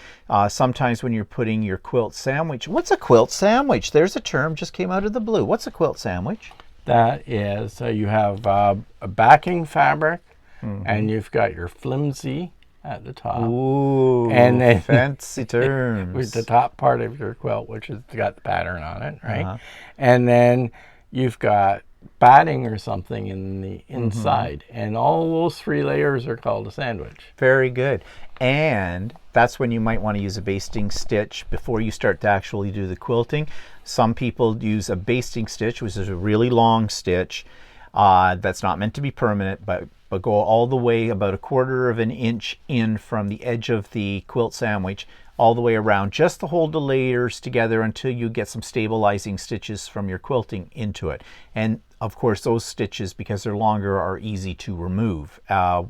Sometimes when you're putting your quilt sandwich. What's a quilt sandwich? There's a term, just came out of the blue. What's a quilt sandwich? That is, you have a backing fabric, and you've got your flimsy at the top. Ooh, and then fancy terms. With the top part of your quilt, which has got the pattern on it, right? And then you've got batting or something in the inside. And all those 3 layers are called a sandwich. Very good. And that's when you might want to use a basting stitch before you start to actually do the quilting. Some people use a basting stitch, which is a really long stitch that's not meant to be permanent, but go all the way about 1/4 of an inch in from the edge of the quilt sandwich all the way around, just to hold the layers together until you get some stabilizing stitches from your quilting into it. And of course, those stitches, because they're longer, are easy to remove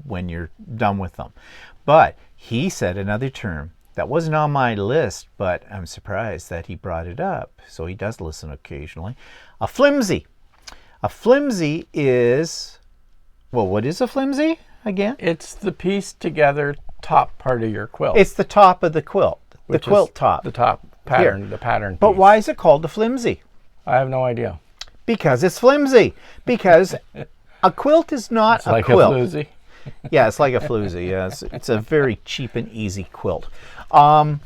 when you're done with them. But he said another term that wasn't on my list, but I'm surprised that he brought it up. So he does listen occasionally. A flimsy. A flimsy is, well, what is a flimsy again? It's the pieced together top part of your quilt. It's the top of the quilt. The quilt top. The top pattern, Here. the pattern But piece. why is it called a flimsy? I have no idea. Because it's flimsy. Because a quilt is not It's a like quilt. a floozy. Yeah, it's like a floozy. Yeah, it's a very cheap and easy quilt. A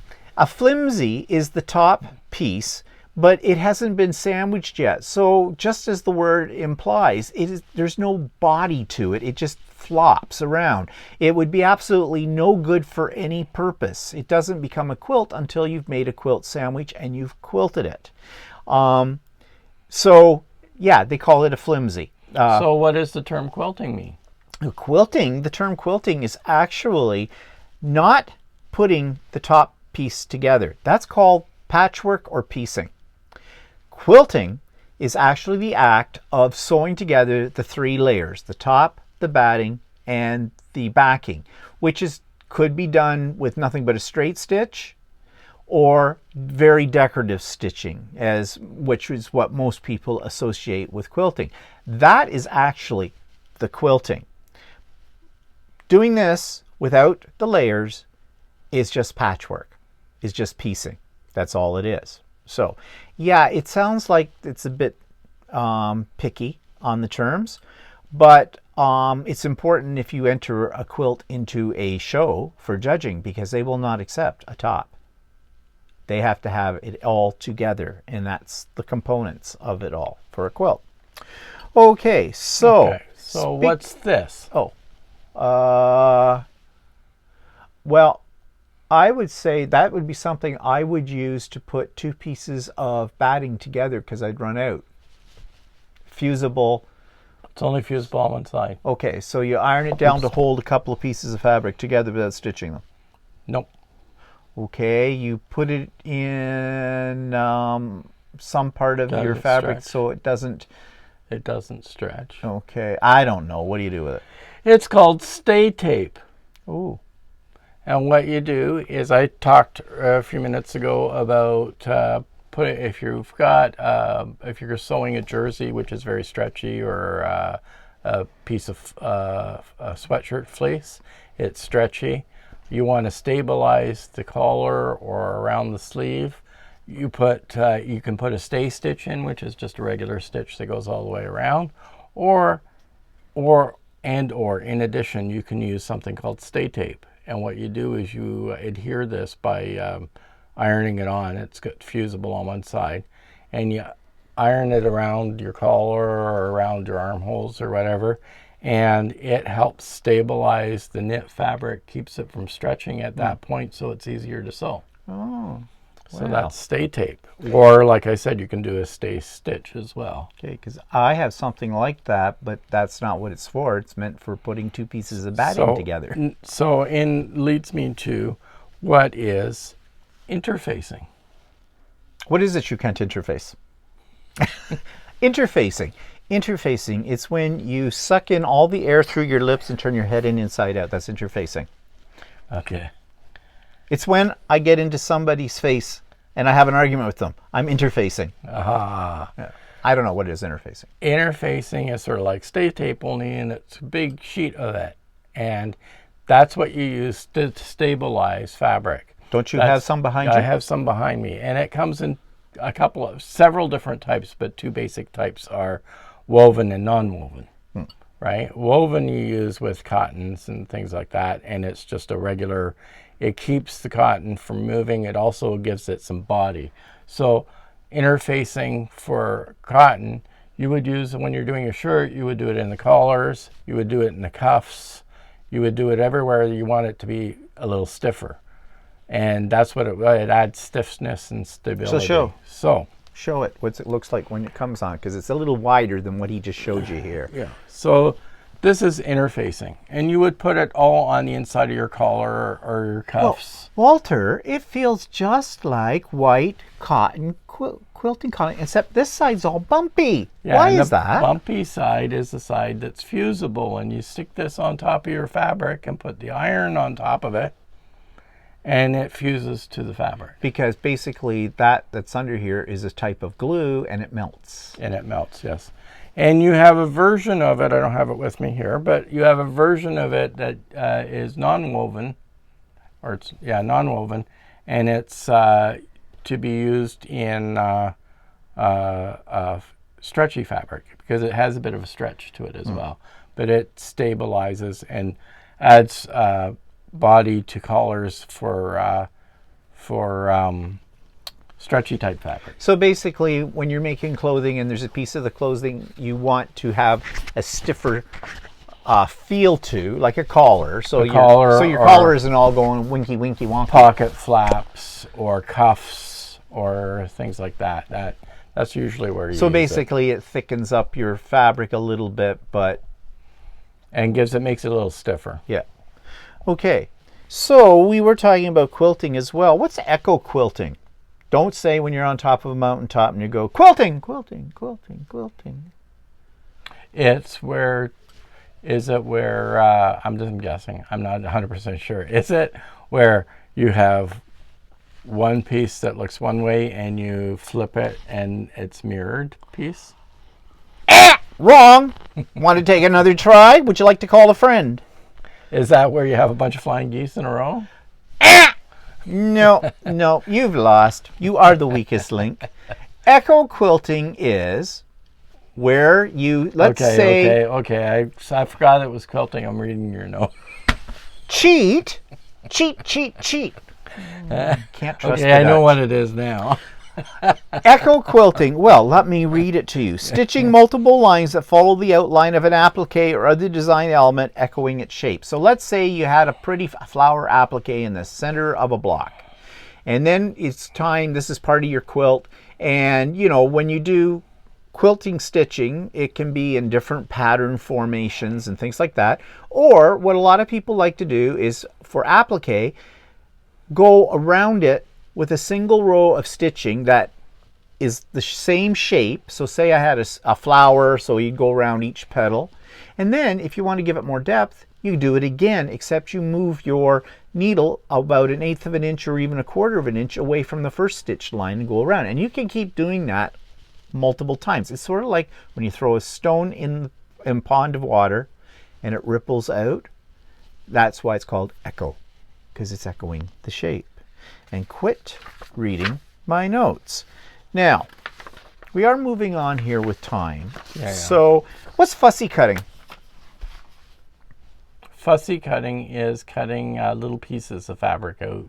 flimsy is the top piece, but it hasn't been sandwiched yet. So just as the word implies, there's no body to it. It just flops around. It would be absolutely no good for any purpose. It doesn't become a quilt until you've made a quilt sandwich and you've quilted it. So yeah, they call it a flimsy. So what does the term quilting mean? Quilting, the term quilting is actually not putting the top piece together. That's called patchwork or piecing. Quilting is actually the act of sewing together the 3 layers, the top, the batting, and the backing, which could be done with nothing but a straight stitch or very decorative stitching, which is what most people associate with quilting. That is actually the quilting. Doing this without the layers is just patchwork, is just piecing. That's all it is. So yeah, it sounds like it's a bit picky on the terms, but it's important if you enter a quilt into a show for judging, because they will not accept a top. They have to have it all together, and that's the components of it all for a quilt. Okay, so what's this? Well, I would say that would be something I would use to put 2 pieces of batting together, because I'd run out. Fusible. It's only fusible on one side. Okay, so you iron it down to hold a couple of pieces of fabric together without stitching them. Nope. Okay, you put it in some part of your fabric so it doesn't... It doesn't stretch. Okay, I don't know. What do you do with it? It's called stay tape. Ooh. And what you do is, I talked a few minutes ago about if you're sewing a jersey, which is very stretchy, or a piece of a sweatshirt fleece, it's stretchy. You want to stabilize the collar or around the sleeve. You can put a stay stitch in, which is just a regular stitch that goes all the way around, or in addition, you can use something called stay tape. And what you do is you adhere this by ironing it on. It's got fusible on one side, and you iron it around your collar or around your armholes or whatever, and it helps stabilize the knit fabric, keeps it from stretching at that point, so it's easier to sew. Oh. So that's stay tape. Or, like I said, you can do a stay stitch as well. Okay, because I have something like that, but that's not what it's for. It's meant for putting 2 pieces of batting together. So leads me to, what is interfacing? What is it you can't interface? Interfacing. Interfacing, it's when you suck in all the air through your lips and turn your head inside out. That's interfacing. Okay. It's when I get into somebody's face and I have an argument with them. I'm interfacing. Aha. Yeah. I don't know what is interfacing. Interfacing is sort of like stay tape, only in it's a big sheet of it. And that's what you use to stabilize fabric. Don't you have some behind you? I have some behind me. And it comes in several different types, but 2 basic types are woven and non-woven. Right? Woven you use with cottons and things like that, and it's just a regular... It keeps the cotton from moving. It also gives it some body. So interfacing for cotton, You would use, when you're doing a shirt, you would do it in the collars, you would do it in the cuffs, you would do it everywhere you want it to be a little stiffer. And that's what it adds, stiffness and stability. So show it what it looks like when it comes on, because it's a little wider than what he just showed you here. Yeah. So this is interfacing, and you would put it all on the inside of your collar or your cuffs. Well, Walter, it feels just like white cotton quilting cotton, except this side's all bumpy. Yeah, why is that? The bumpy side is the side that's fusible, and you stick this on top of your fabric and put the iron on top of it, and it fuses to the fabric. Because basically that's under here is a type of glue, and it melts. And it melts, yes. And you have a version of it, I don't have it with me here, but you have a version of it that is non-woven, or it's, non-woven, and it's to be used in stretchy fabric, because it has a bit of a stretch to it as well. But it stabilizes and adds body to collars for stretchy type fabric. So basically, when you're making clothing and there's a piece of the clothing you want to have a stiffer feel to, like a collar. So your collar isn't all going winky winky wonky. Pocket flaps or cuffs or things like that. That's usually where you So basically it thickens up your fabric a little bit, and makes it a little stiffer. Yeah. Okay. So we were talking about quilting as well. What's echo quilting? Don't say when you're on top of a mountaintop and you go, quilting, quilting, quilting, quilting. It's where, I'm guessing, I'm not 100% sure. Is it where you have one piece that looks one way and you flip it and it's mirrored piece? Wrong. Want to take another try? Would you like to call a friend? Is that where you have a bunch of flying geese in a row? No, you've lost. You are the weakest link. Echo quilting is where you, let's say... Okay. I forgot it was quilting. I'm reading your note. Cheat. Can't trust I know what it is now. Echo quilting. Well, let me read it to you. Stitching multiple lines that follow the outline of an applique or other design element, echoing its shape. So let's say you had a pretty flower applique in the center of a block. And then it's time, this is part of your quilt. And, when you do quilting stitching, it can be in different pattern formations and things like that. Or what a lot of people like to do is, for applique, go around it with a single row of stitching that is the same shape. So say I had a flower, so you go around each petal. And then if you want to give it more depth, you do it again, except you move your needle about 1/8 of an inch or even 1/4 of an inch away from the first stitched line and go around. And you can keep doing that multiple times. It's sort of like when you throw a stone in a pond of water and it ripples out. That's why it's called echo, because it's echoing the shape. And quit reading my notes. Now, we are moving on here with time. Yeah. So, what's fussy cutting? Fussy cutting is cutting little pieces of fabric out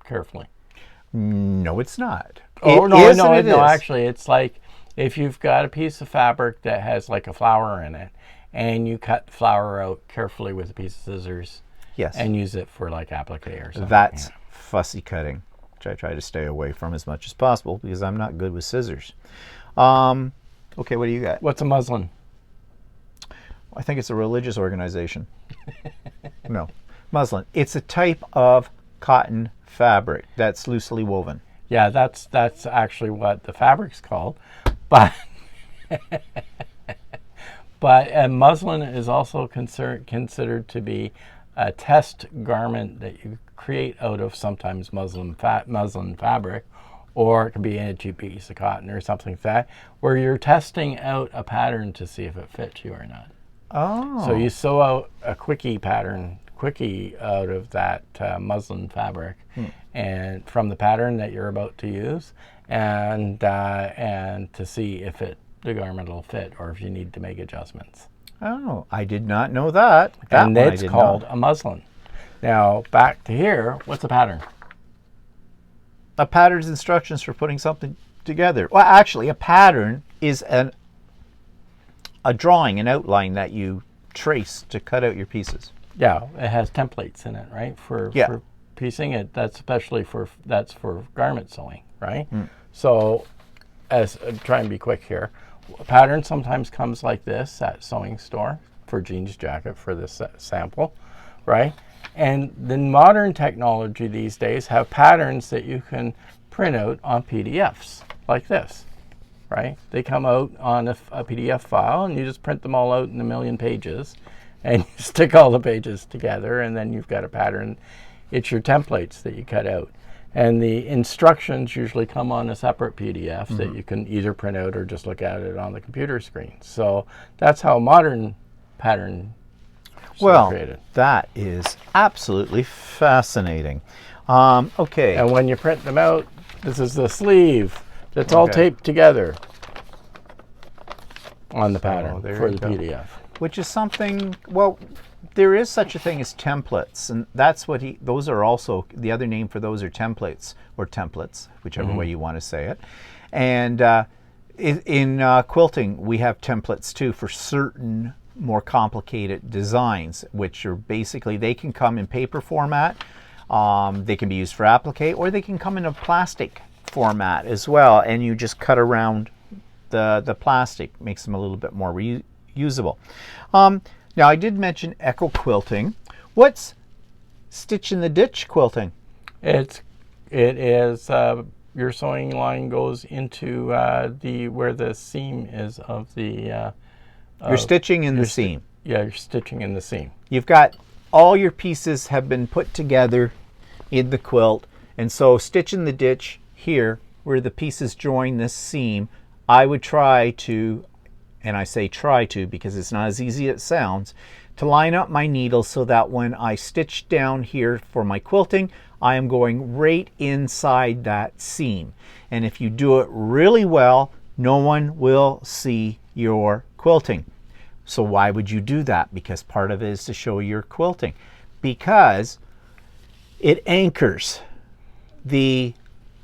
carefully. No, it's not. No, actually, it's like if you've got a piece of fabric that has like a flower in it, and you cut the flower out carefully with a piece of scissors. Yes. And use it for like applique or something. That's fussy cutting, which I try to stay away from as much as possible because I'm not good with scissors. Okay, what do you got? What's a muslin? I think it's a religious organization. No, muslin. It's a type of cotton fabric that's loosely woven. Yeah, that's actually what the fabric's called. But a muslin is also considered to be a test garment that you create out of sometimes muslin fabric, or it can be a cheap piece of cotton or something like that, where you're testing out a pattern to see if it fits you or not. Oh. So you sew out a quickie out of that muslin fabric, and from the pattern that you're about to use, and to see if the garment will fit or if you need to make adjustments. Oh, I did not know that. And it's called a muslin. Now, back to here, what's a pattern? A pattern's instructions for putting something together. Well, actually, a pattern is a drawing, an outline that you trace to cut out your pieces. Yeah, it has templates in it, right? For piecing it. That's especially for garment sewing, right? So, as try and be quick here. A pattern sometimes comes like this at sewing store for jeans jacket for this sample, right? And the modern technology these days have patterns that you can print out on PDFs like this, right? They come out on a PDF file, and you just print them all out in a million pages, and you stick all the pages together, and then you've got a pattern. It's your templates that you cut out. And the instructions usually come on a separate PDF that you can either print out or just look at it on the computer screen. So that's how modern pattern created. That is absolutely fascinating. Okay. And when you print them out, this is the sleeve that's all taped together on the pattern for the PDF. Which is something, well, there is such a thing as templates, and that's what those are also, the other name for those are templates, or templates, whichever way you want to say it. And in quilting, we have templates too for certain more complicated designs, which are basically, they can come in paper format, they can be used for applique, or they can come in a plastic format as well, and you just cut around the plastic, makes them a little bit more reusable. Now, I did mention echo quilting. What's stitch in the ditch quilting? It is your sewing line goes into where the seam is of the. You're stitching in the seam. Yeah, you're stitching in the seam. You've got all your pieces have been put together in the quilt, and so stitch in the ditch here, where the pieces join this seam. I would try to, and I say try to because it's not as easy as it sounds, to line up my needle so that when I stitch down here for my quilting, I am going right inside that seam. And if you do it really well, no one will see your quilting. So why would you do that? Because part of it is to show your quilting. Because it anchors the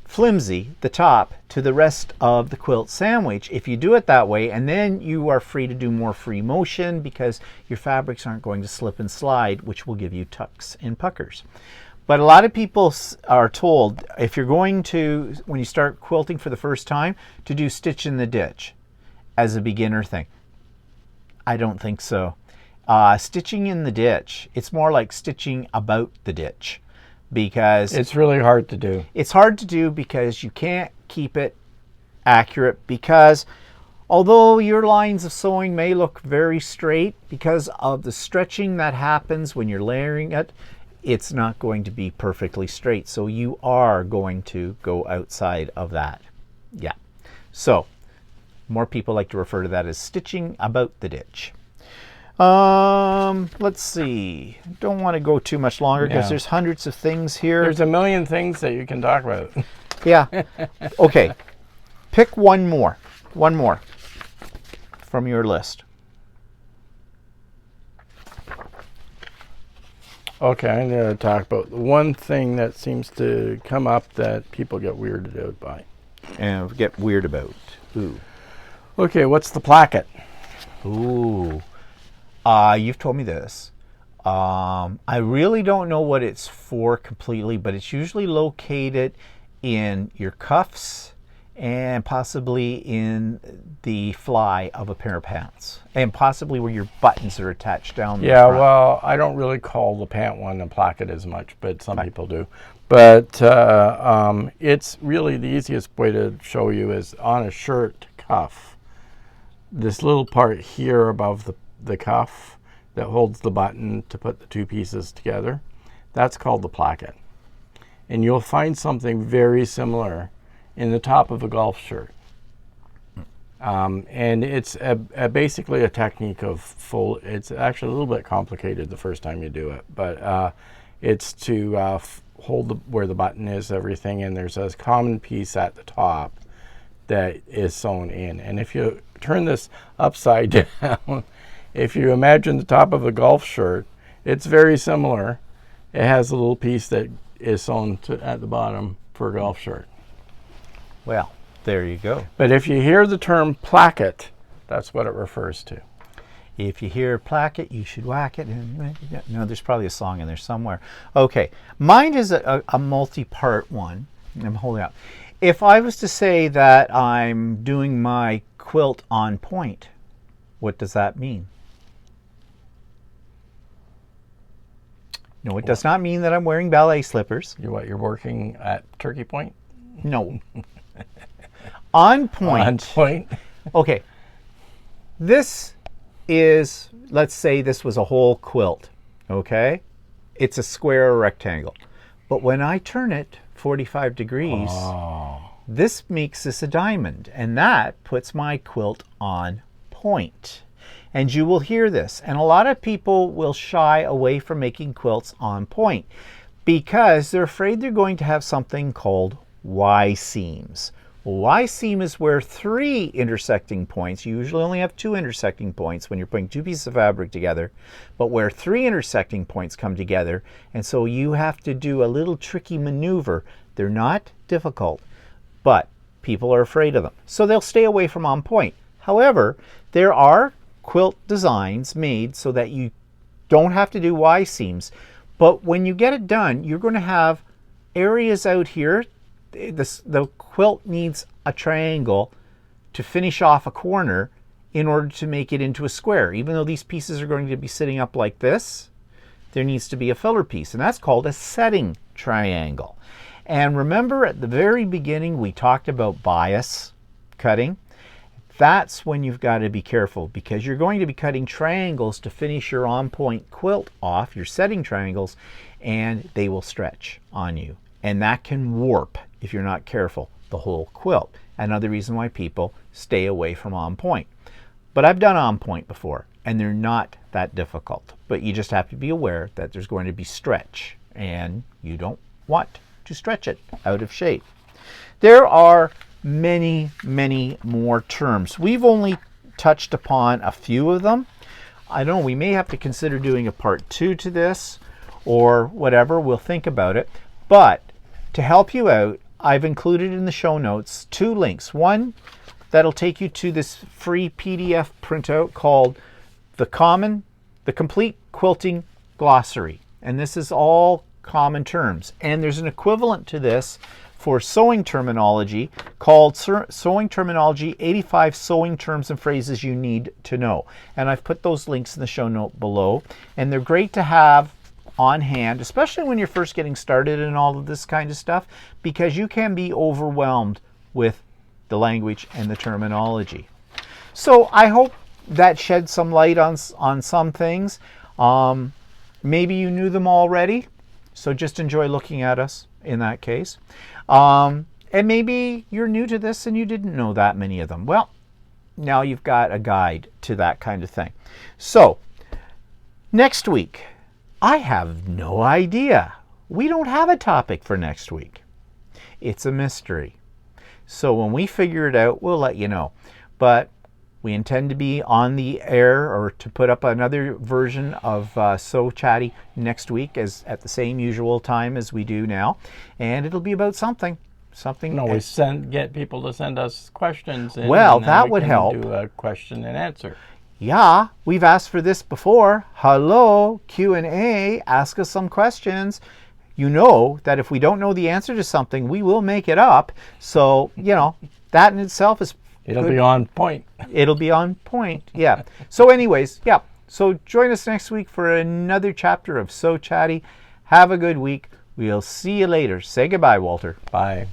flimsy, the top, to the rest of the quilt sandwich if you do it that way, and then you are free to do more free motion because your fabrics aren't going to slip and slide, which will give you tucks and puckers. But a lot of people are told, if you're going to, when you start quilting for the first time, to do stitch in the ditch as a beginner thing. I don't think so. Stitching in the ditch, it's more like stitching about the ditch, because it's really hard to do. It's hard to do because you can't keep it accurate, because although your lines of sewing may look very straight, because of the stretching that happens when you're layering it, it's not going to be perfectly straight. So you are going to go outside of that. Yeah. So more people like to refer to that as stitching about the ditch. Let's see. Don't want to go too much longer because there's hundreds of things here. There's a million things that you can talk about. Yeah. Okay. Pick one more. One more from your list. Okay, I'm going to talk about the one thing that seems to come up that people get weirded out by. And get weird about. Ooh. Okay, what's the placket? Ooh. You've told me this. I really don't know what it's for completely, but it's usually located in your cuffs and possibly in the fly of a pair of pants, and possibly where your buttons are attached down the front. Well, I don't really call the pant one a placket as much, but some people do. But it's really the easiest way to show you is on a shirt cuff. This little part here above the cuff that holds the button to put the two pieces together, that's called the placket. And you'll find something very similar in the top of a golf shirt. And it's basically a technique of it's actually a little bit complicated the first time you do it, but it's to hold where the button is, everything, and there's a common piece at the top that is sewn in. And if you turn this upside down, if you imagine the top of a golf shirt, it's very similar. It has a little piece that is sewn at the bottom for a golf shirt. Well, there you go. But if you hear the term placket, that's what it refers to. If you hear placket, you should whack it. No, there's probably a song in there somewhere. Okay, mine is a multi-part one. I'm holding up. If I was to say that I'm doing my quilt on point, what does that mean? No, it does not mean that I'm wearing ballet slippers. You're working at turkey point? No. On point. On point. Okay. This is, let's say this was a whole quilt, okay? It's a square or rectangle. But when I turn it 45 degrees, this makes this a diamond, and that puts my quilt on point. And you will hear this, and a lot of people will shy away from making quilts on point because they're afraid they're going to have something called Y-seams. Y-seam is where 3 intersecting points, you usually only have 2 intersecting points when you're putting 2 pieces of fabric together, but where 3 intersecting points come together, and so you have to do a little tricky maneuver. They're not difficult, but people are afraid of them, so they'll stay away from on point. However, there are quilt designs made so that you don't have to do Y-seams, but when you get it done, you're going to have areas out here. The quilt needs a triangle to finish off a corner in order to make it into a square. Even though these pieces are going to be sitting up like this, there needs to be a filler piece, and that's called a setting triangle. And remember at the very beginning we talked about bias cutting. That's when you've got to be careful, because you're going to be cutting triangles to finish your on-point quilt off, your setting triangles, and they will stretch on you. And that can warp, if you're not careful, the whole quilt. Another reason why people stay away from on point. But I've done on point before, and they're not that difficult. But you just have to be aware that there's going to be stretch, and you don't want to stretch it out of shape. There are many, many more terms. We've only touched upon a few of them. I don't know, we may have to consider doing a part 2 to this, or whatever. We'll think about it. But to help you out, I've included in the show notes 2 links. One that'll take you to this free PDF printout called the Complete Quilting Glossary. And this is all common terms. And there's an equivalent to this for sewing terminology called Sewing Terminology 85 Sewing Terms and Phrases You Need to Know. And I've put those links in the show note below. And they're great to have on hand, especially when you're first getting started in all of this kind of stuff, because you can be overwhelmed with the language and the terminology. So I hope that shed some light on some things. Maybe you knew them already, so just enjoy looking at us in that case. And maybe you're new to this and you didn't know that many of them. Well, now you've got a guide to that kind of thing. So next week, I have no idea. We don't have a topic for next week. It's a mystery. So when we figure it out, we'll let you know. But we intend to be on the air, or to put up another version of So Chatty next week, as at the same usual time as we do now. And it'll be about something. No, we get people to send us questions. Well, that would help. Do a question and answer. Yeah, we've asked for this before. Hello, Q&A, ask us some questions. You know that if we don't know the answer to something, we will make it up. So, you know, that in itself is It'll be on point. It'll be on point, yeah. So anyways, yeah. So join us next week for another chapter of So Chatty. Have a good week. We'll see you later. Say goodbye, Walter. Bye.